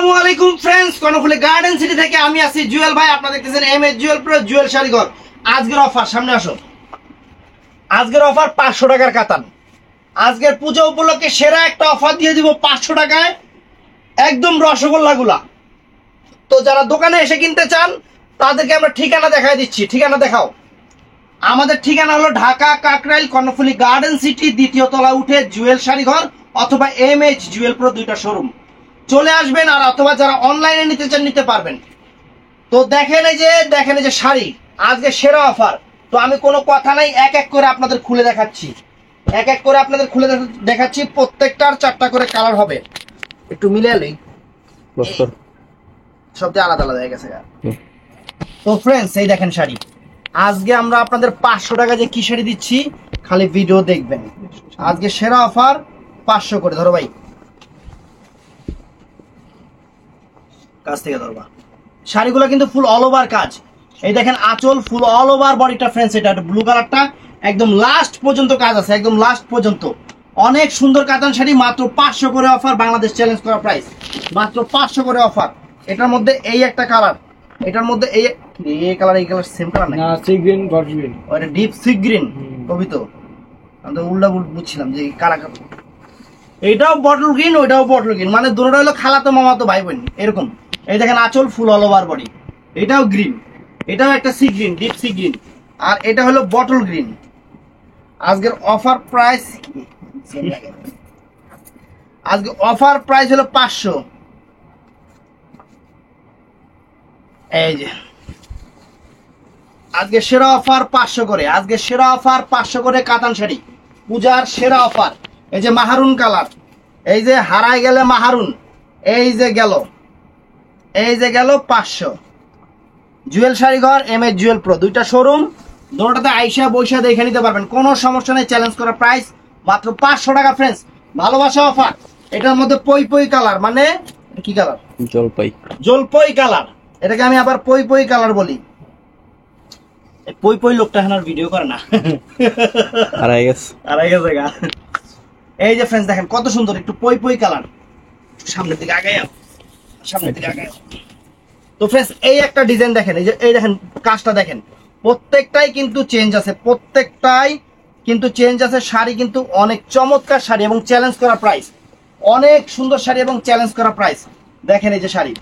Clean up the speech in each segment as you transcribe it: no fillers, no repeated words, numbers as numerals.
আসসালামু আলাইকুম friends, Karnaphuli garden city থেকে আমি আছি জুয়েল ভাই। আপনারা দেখতেছেন এমএস জুয়েল প্রো জুয়েল শাড়িঘর। আজকের অফার, সামনে আসো। আজকের অফার 500 টাকার কাতান। আজকের পূজা উপলক্ষে সেরা একটা অফার দিয়ে দিব 500 টাকায়, একদম রসগোল্লাগুলা। তো যারা দোকানে এসে কিনতে চান তাদেরকে আমরা ঠিকানা দেখাই দিচ্ছি। ঠিকানা দেখাও। আমাদের ঠিকানা হলো ঢাকা কাকরাইল কর্ণফুলী গার্ডেন সিটি, দ্বিতীয় তলা উঠে জুয়েল শাড়িঘর অথবা এমএস জুয়েল প্রো, দুইটা শোরুম। চলে আসবেন, আর অথবা যারা অনলাইনে নিতে চান নিতে পারবেন। তো দেখেন এই যে শাড়ি, আজকে সেরা অফার। তো আমি কোনো কথা নাই, এক এক করে আপনাদের খুলে দেখাচ্ছি। প্রত্যেকটার 4টা করে কালার হবে। একটু মিলে এলেই সবচেয়ে আলাদা আলাদা হয়ে গেছে। তো ফ্রেন্ডস, এই দেখেন শাড়ি। আজকে আমরা আপনাদের 500 টাকা যে কি শাড়ি দিচ্ছি, খালি ভিডিও দেখবেন। আজকে সেরা অফার 500 করে। ধরো ভাই, কাছ থেকে ধরবা। শাড়িগুলো কিন্তু ফুল অল ওভার কাজ। এই দেখেন আঁচল ফুল অল ওভার বডিটা ফ্রেন্ডস। এটা ব্লু কালারটা একদম লাস্ট পর্যন্ত কাজ আছে, একদম লাস্ট পর্যন্ত। অনেক সুন্দর কাতান শাড়ি, মাত্র 500 করে অফার। বাংলাদেশ চ্যালেঞ্জ করা প্রাইস, মাত্র 500 করে অফার। এটার মধ্যে এই একটা কালার, এটার মধ্যে এই কালার, এই কালার সেম কালার না, সি গ্রিন বটল গ্রিন, ওটা ডিপ সি গ্রিন। কবি তো আমি তো উল্টা বুঝছিলাম যে কালা কালার। এইটাও বটল গ্রিন, ওইটাও বটল গ্রিন, মানে দুটোটা হলো খালাতো মামাতো ভাই বোন এরকম। এই দেখেন আঁচল ফুল অল ওভার বডি। এটাও গ্রিন, এটাও একটা sea green, deep sea green, আর এটা হলো বটল গ্রিন। আজকের অফার প্রাইস, হলো 500। এই যে আজকে সেরা অফার 500 করে। আজকে সেরা অফার 500 করে কাতান শাড়ি, পূজার সেরা অফার। এই যে মাহারুন কালার, এই যে হারায় গেলে মাহারুন, এই যে গেল 500। জুয়েল শাড়িঘর, এমএস জুয়েল প্রো, দুইটা শোরুম। দুটোটাতে আইসা বৈশা দেখে নিতে পারবেন, কোনো সমস্যা নেই। চ্যালেঞ্জ করা প্রাইস মাত্র 500 টাকা ফ্রেন্ডস। ভালোবাসা অফার। এটার মধ্যে পই পই কালার, মানে কি কালার? জলপাই কালার। এটাকে আমি আবার পই পই কালার বলি। পই পই লোকটা এখন আর ভিডিও করে না, আড়াই গেছে গা। এই যে ফ্রেন্ডস দেখেন কত সুন্দর, একটু পই পই কালার। সামনের দিকে আগায়, তো ফ্রেন্ডস এই একটা ডিজাইন দেখেন। এই দেখেন কাজটা দেখেন, প্রত্যেকটাই কিন্তু চেঞ্জ আছে। শাড়ি কিন্তু অনেক চমৎকার শাড়ি এবং চ্যালেঞ্জ করা প্রাইস। অনেক সুন্দর শাড়ি এবং চ্যালেঞ্জ করা প্রাইস। দেখেন এই যে শাড়ি,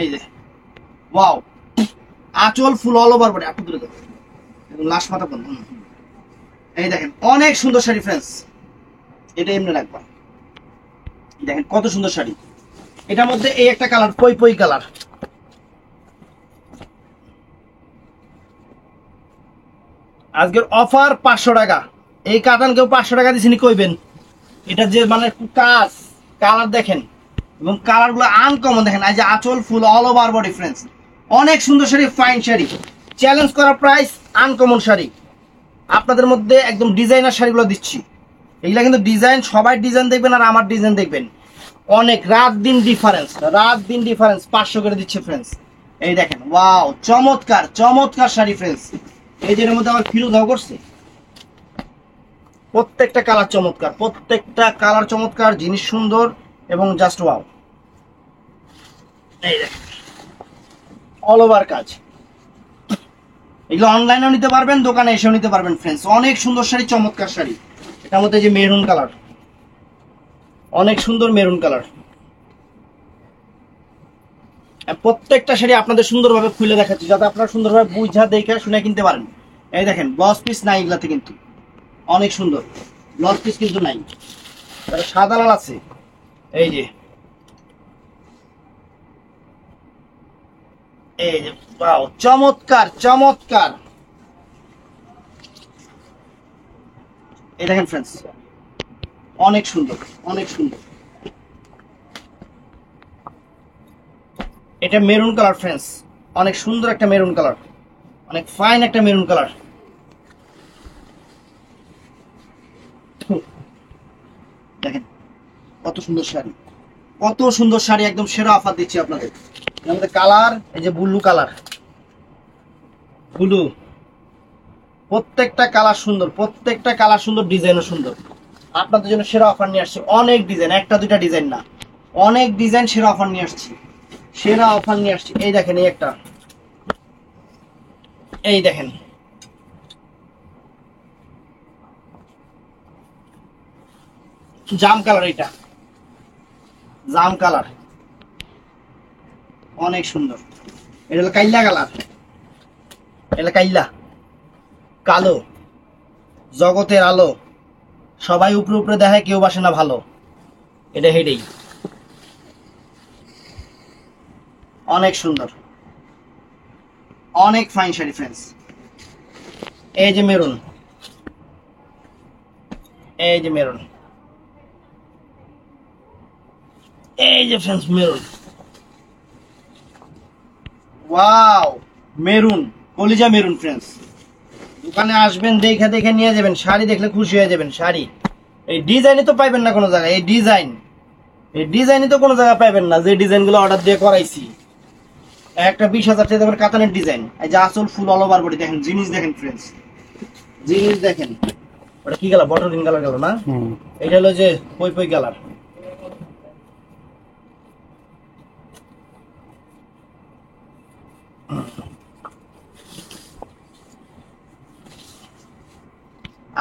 এই যে ওয়াও, আঁচল ফুল অল ওভার বডি। একটু দূরে দেখো, লাস্ট মাথা বন্ধ। এই দেখেন অনেক সুন্দর শাড়ি ফ্রেন্ডস। এটা এমনি রাখবা। দেখেন কত সুন্দর শাড়ি। এটার মধ্যে এই একটা কালার, পই পই কালার। আজকের অফার 500 টাকা। এই কাতান কেউ 500 টাকা দিছিনি কইবেন। এটা যে মানে কাজ, কালার দেখেন, এবং কালার গুলো আনকমন দেখেন। এই যে আঁচল full all over body friends. অনেক সুন্দর শাড়ি, ফাইন শাড়ি, চ্যালেঞ্জ করা প্রাইস, আনকমন শাড়ি। আপনাদের মধ্যে একদম ডিজাইনার শাড়িগুলো দিচ্ছি। এগুলা কিন্তু ডিজাইন, সবাই ডিজাইন দেখবেন আর আমার ডিজাইন দেখবেন, অনেক রাত দিন ডিফারেন্স। 500 করে দিচ্ছে ফ্রেন্ডস। এই দেখেন ওয়াও, চমৎকার শাড়ি ফ্রেন্ডস। এই যে এর মধ্যে আমার ফিরোজাও করছে। প্রত্যেকটা কালার চমৎকার, জিনিস সুন্দর এবং জাস্ট ওয়াও। এই দেখেন অল ওভার কাজ। এগুলো অনলাইনেও নিতে পারবেন, দোকানে এসেও নিতে পারবেন ফ্রেন্ডস। অনেক সুন্দর শাড়ি, চমৎকার শাড়ি। এটার মধ্যে যে মেরুন কালার, অনেক সুন্দর মেরুন কালার। প্রত্যেকটা শাড়ি আপনাদের সুন্দরভাবে খুলে দেখাচ্ছি, যাতে আপনারা সুন্দরভাবে বুঝা দেখে শুনে কিনতে পারেন। এই দেখেন ব্লাউজ পিস নাই এগুলাতে, কিন্তু অনেক সুন্দর ব্লাউজ পিস কিন্তু নাই। সাদা লাল আছে। এই যে ওয়াও, চমৎকার। এই দেখেন ফ্রেন্ডস, অনেক সুন্দর। এটা মেরুন কালার ফ্রেন্ডস, অনেক সুন্দর একটা মেরুন কালার, অনেক ফাইন একটা মেরুন কালার। দেখেন কত সুন্দর শাড়ি, একদম সেরা অফার দিচ্ছি আপনাদের। আমাদের কালার, এই যে ব্লু কালার, প্রত্যেকটা কালার সুন্দর, ডিজাইনও সুন্দর। আপনাদের জন্য সেরা অফার নিয়ে আসছে। অনেক ডিজাইন, একটা দুইটা ডিজাইন না, অনেক ডিজাইন, সেরা অফার নিয়ে আসছি, সেরা অফার নিয়ে আসছি। এই দেখেন, এই একটা, এই দেখেন জাম কালার, এটা জাম কালার, অনেক সুন্দর। এটা হলো কাইল্লা কালার, এটা কাইল্লা কালো, জগতের আলো, সবাই উপরে উপরে দেখায়, কেউ বাসে না ভালো, এটা হেডেই অনেক সুন্দর, অনেক ফাইন শাড়ি ফ্রেন্ডস। এই যে মেরুন, এই যে মেরুন, এই যে ফ্রেন্ডস মেরুন, ওয়াও মেরুন, কলিজা মেরুন ফ্রেন্ডস। দোকানে আসবেন, দেখে দেখে নিয়ে যাবেন, শাড়ি দেখলে খুশি হয়ে যাবেন। শাড়ি এই ডিজাইনই তো পাইবেন না কোনো জায়গায়, এই ডিজাইনই তো কোনো জায়গায় পাইবেন না, যে ডিজাইনগুলো অর্ডার দিয়ে করাইছি। একটা 20,000 টাকা দামের কাতানের ডিজাইন, এই যে আসল ফুল অল ওভার বডি, দেখেন জিনিস দেখেন ফ্রেন্ডস, জিনিস দেখেন। ওটা কি কালার? বটল গ্রিন কালার গেল না? এটা হলো যে পই পই কালার।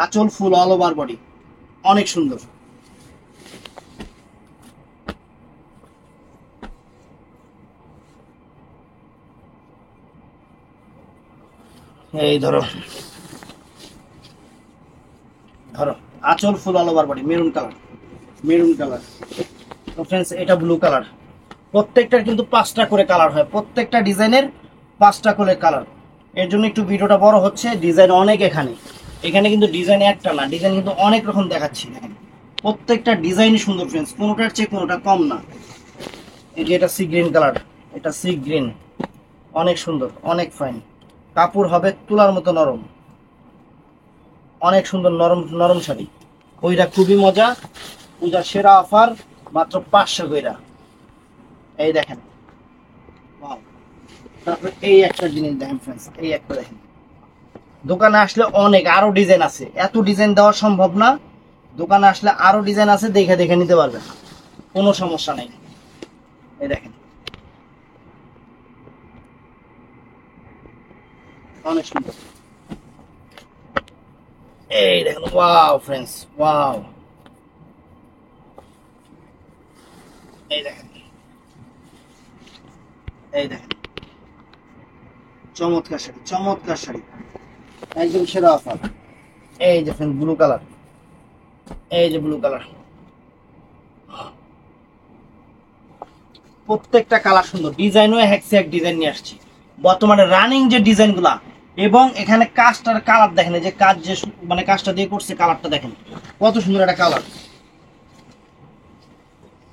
আঁচল ফুল অল ওভার বডি, অনেক সুন্দর। এই ধরো, ধরো আঁচল full all over body, maroon colour, maroon colour. তো ফ্রেন্ডস এটা ব্লু কালার। প্রত্যেকটার কিন্তু 5টা করে কালার হয়, প্রত্যেকটা ডিজাইনের 5টা করে কালার। এর জন্য একটু ভিডিওটা বড় হচ্ছে, ডিজাইন অনেক এখানে, এখানে কিন্তু ডিজাইন একটা না, ডিজাইন কিন্তু অনেক রকম দেখাচ্ছি। দেখেন প্রত্যেকটা ডিজাইনই সুন্দর ফ্রেন্ডস, কোনোটার চেয়ে কোনোটা কম না। এই যে এটা সি গ্রিন কালার, এটা সি গ্রিন, অনেক সুন্দর, অনেক ফাইন। কাপড় হবে তুলার মতো নরম, অনেক সুন্দর নরম নরম শাড়ি। ওইটা খুবই মজা, পূজার সেরা অফার, মাত্র 500 কইরা। এই দেখেন, ওয়াও। তারপর এই একটা জিনিস দেখেন ফ্রেন্ডস, এই একটা দেখেন। দোকানে আসলে অনেক আরো ডিজাইন আছে, এত ডিজাইন দেওয়া সম্ভব না। দোকানে আসলে আরো ডিজাইন আছে, দেখে দেখে নিতে পারবেন, কোনো সমস্যা নেই। এই দেখেন অনেক সুন্দর, এই দেখেন, ওয়াও ফ্রেন্ডস, ওয়াও। এই দেখেন, এই দেখেন চমৎকার শাড়ি, চমৎকার শাড়ি, একদম সেরা অফার। এই যে ফ্রেন্ড ব্লু কালার, এই যে ব্লু কালার, প্রত্যেকটা কালার সুন্দর, ডিজাইনও এক ডিজাইন নিয়ে আসছি বর্তমানে রানিং যে ডিজাইনগুলা। এবং এখানে কাজটার কালার দেখেন, এই যে কাজ যে মানে কাজটা দিয়ে করছে, কালারটা দেখেন কত সুন্দর একটা কালার।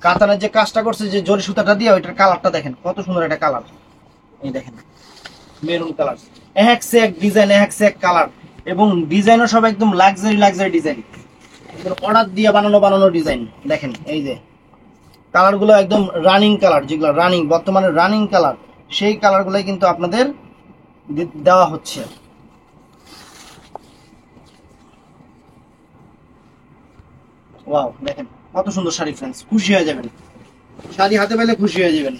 কাতানের যে কাজটা করছে, যে জরি সুতাটা দিয়ে, ওইটার কালারটা দেখেন কত সুন্দর একটা কালার। এই দেখেন মেরুন কালার, এক ডিজাইন, এক কালার, এবং ডিজাইনও সব একদম লাক্সারি লাক্সারি ডিজাইন, অর্ডার দিয়ে বানানো বানানো ডিজাইন। দেখেন এই যে কালারগুলো একদম রানিং কালার, যেগুলো রানিং, বর্তমানে রানিং কালার, সেই কালারগুলোই কিন্তু আপনাদের দেওয়া হচ্ছে। ওয়াও দেখেন কত সুন্দর শাড়ি ফ্রেন্ডস, খুশি হয়ে যাবেন, শাড়ি হাতে পেলে খুশি হয়ে যাবেন।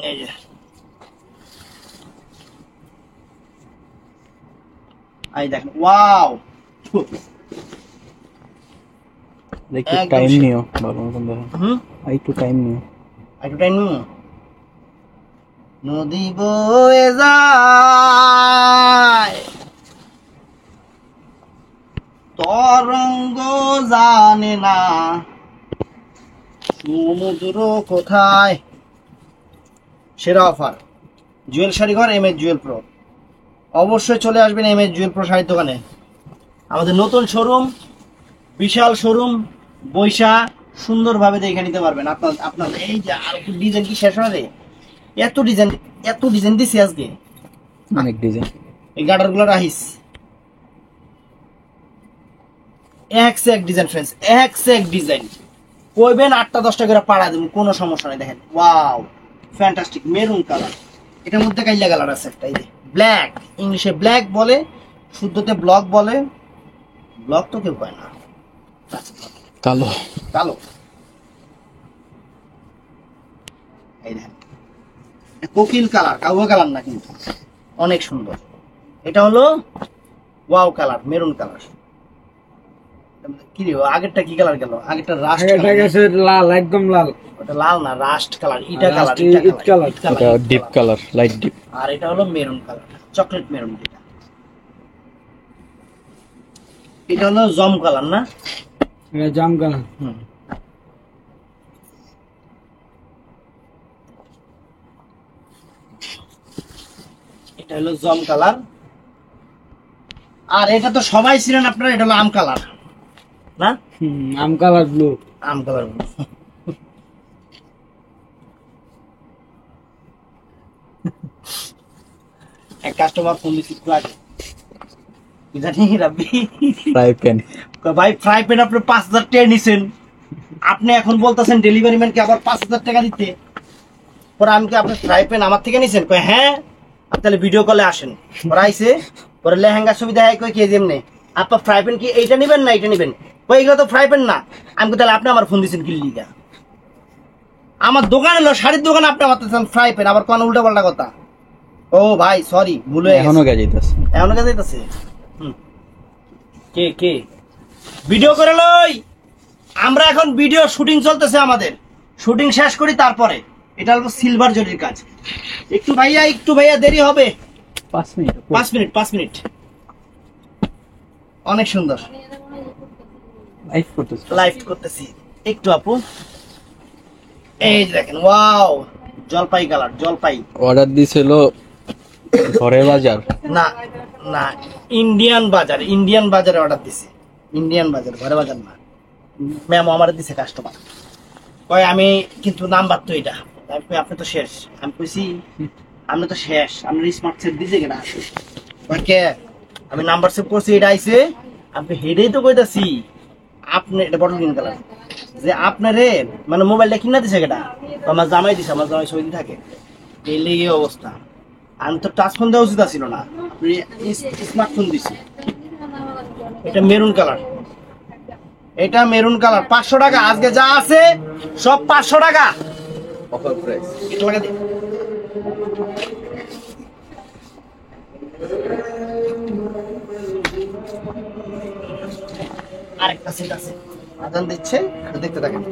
এই যে এই দেখেন, ওয়াও। একটু টাইম নিও, ভালো মতন দেখো। একটু টাইম নিও, একটু টাইম নিও। নদী বয়ে যায়, তরঙ্গ জানে না সমুদ্র কোথায়। সেরা অফার, জুয়েল শাড়ি ঘর, এম এস জুয়েল প্রো। অবশ্যই চলে আসবেন এম এস জুয়েল প্রো শাড়ির দোকানে। আমাদের নতুন শোরুম, বিশাল শোরুম, বৈশা সুন্দরভাবে দেখে নিতে পারবেন। আপনার এই যে আর ডিজাইন কি শেষ হয় রে, এত ডিজাইন দিছি আজকে, অনেক ডিজাইন। এই গার্ডার গুলো রাখিস, এক ডিজাইন ফ্রেন্ডস, এক ডিজাইন। কইবেন 8টা 10টা করে পাড়া দেবো, কোনো সমস্যা নেই। দেখেন ওয়াও, ফ্যান্টাস্টিক মেরুন কালার, এটার মধ্যে কাইলা কালার আছে একটা, এই যে ব্ল্যাক, ইংলিশে ব্ল্যাক বলে, শুদ্ধতে ব্লক বলে। ব্লক তো কেউ পায় না। কালো কালো, এই দেখেন কোকিল কালার, কাউয়া কালার না কিন্তু অনেক সুন্দর। এটা হলো ওয়াও কালার, মেরুন কালার। কি রে আগেরটা কি কালার গেল? আগেরটা রাস্ট কালার, লাল, একদম লাল। ওটা লাল না, রাস্ট কালার, ইটা কালার, ইট কালার। এটা ডিপ কালার, লাইট ডিপ। আর এটা হলো মেরুন কালার, চকলেট মেরুন। এটা হলো জম কালার না? এটা জাম কালার। এটা হলো জম কালার। আর এটা তো সবাই ছিলেন আপনারা, এটা হলো আম কালার না? আম কালার ব্লু। আম কালার। এক কাস্টমার ফোন দিচ্ছি একটু আগে, কি জানি রাব্বি, ফ্রাই প্যান। ভাই ফ্রাই প্যান আপনি 5,000 টাকা নিছেন, আপনি এখন বলতেছেন ডেলিভারি ম্যানকে আবার 5,000 টাকা দিতে। পরে আমি কি আপনি ফ্রাই প্যান আমার থেকে নিছেন? কয় হ্যাঁ। আপনি তাহলে ভিডিও কলে আসেন। পরে আইসে, পরে লেহেঙ্গা ছবি দেখায়, কয় কে যেমনে আপনার ফ্রাই প্যান কি এইটা নেবেন না এইটা নেবেন? কই এগুলো তো ফ্রাই প্যান না। আমি তাহলে আপনি আমার ফোন দিচ্ছেন কি লিগা? আমার দোকানে লো, শাড়ির দোকানে আপনি আমার ফ্রাই প্যান, আবার কোন উল্টা পাল্টা কথা। ও ভাই সরি, ভুল হয়ে গেছে। এখনো কাজ যাইতাছে, এখনো কাজ যাইতাছে। কে কে ভিডিও করে লই? আমরা এখন ভিডিও শুটিং চলতেছে, আমাদের শুটিং শেষ করি তারপরে। এটা হলো সিলভার জরির কাজ। একটু ভাইয়া দেরি হবে, 5 মিনিট। 5 মিনিট। অনেক সুন্দর। লাইভ করতেছি একটু আপু। এই যে দেখেন, ওয়াও, জলপাই কালার, জলপাই। অর্ডার দিছিল ঘরে বাজার না না, ইন্ডিয়ান বাজারে অর্ডার দিছি। ইন্ডিয়ান বাজার, ঘরে বাজার না। ম্যাম আমার দিছে কাস্টমার, কয় আমি কিন্তু নাম্বার তো এটা। আপনি তো শেষ। আমি কইছি আপনি তো শেষ, আপনি স্মার্ট সেট দিছে কিনা? কে আমি নাম্বার সেভ করছি, এটা আইছে। আপনি হেডেই তো কইতাছি আপনি, এটা বটল গ্রিন কালার, যে আপনারে মানে মোবাইলটা কিনা দিছে কেটা? আমার জামাই দিছে, আমার জামাই সৌদি থাকে। এই লেগে অবস্থা। আমি তো টাচ ফোন দেওয়া উচিত ছিল না, আপনি স্মার্টফোন দিছি। এটা মেরুন কালার, এটা মেরুন কালার। 500 টাকা আজকে যা আছে সব 500 টাকা অফার প্রাইস। এটা লাগা দে। আরেকটা সেট আছে, আদান দিচ্ছে, এটা দেখতে থাকেন।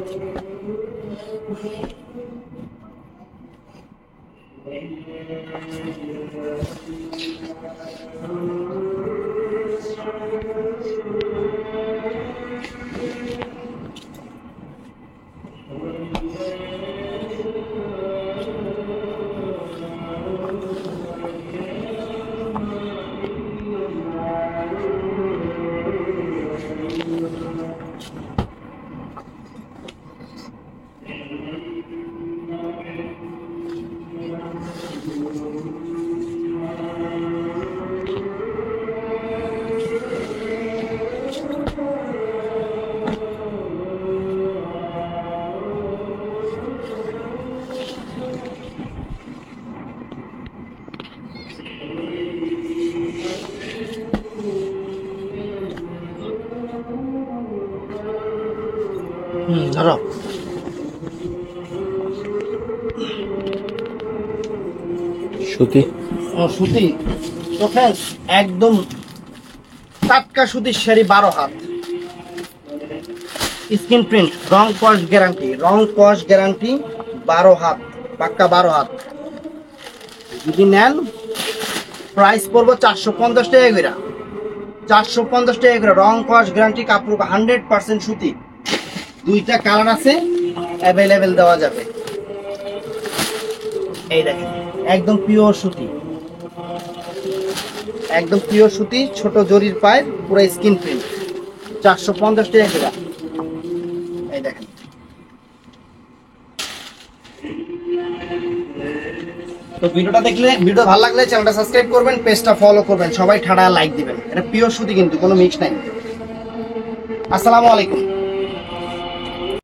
ধরো সুতি। সুতি তো ফ্রেন্ডস, একদম টাটকা সুতির শাড়ি, 12 হাত, স্ক্রিন প্রিন্ট, রং কস গ্যারান্টি, 12 হাত, পাক্কা 12 হাত। যদি নেন প্রাইস পড়বো 450 টাকা করে, 450 টাকা করে। রং কস গ্যারান্টি, কাপড় 100% সুতি। 2টা কালার আছে, অ্যাভেলেবেল দেওয়া যাবে। এই দেখেন একদম পিওর সুতি, একদম পিওর সুতি, ছোট জরির পায়, পুরো স্কিন প্রিন্ট, 450 টাকা করে। এই দেখেন, তো ভিডিওটা দেখলে, ভিডিও ভালো লাগলে চ্যানেলটা সাবস্ক্রাইব করবেন, পেজটা ফলো করবেন, সবাই ঠাড়া লাইক দিবেন। এটা পিওর সুতি কিন্তু কোনো মিক্স নাই। আসসালামু আলাইকুম।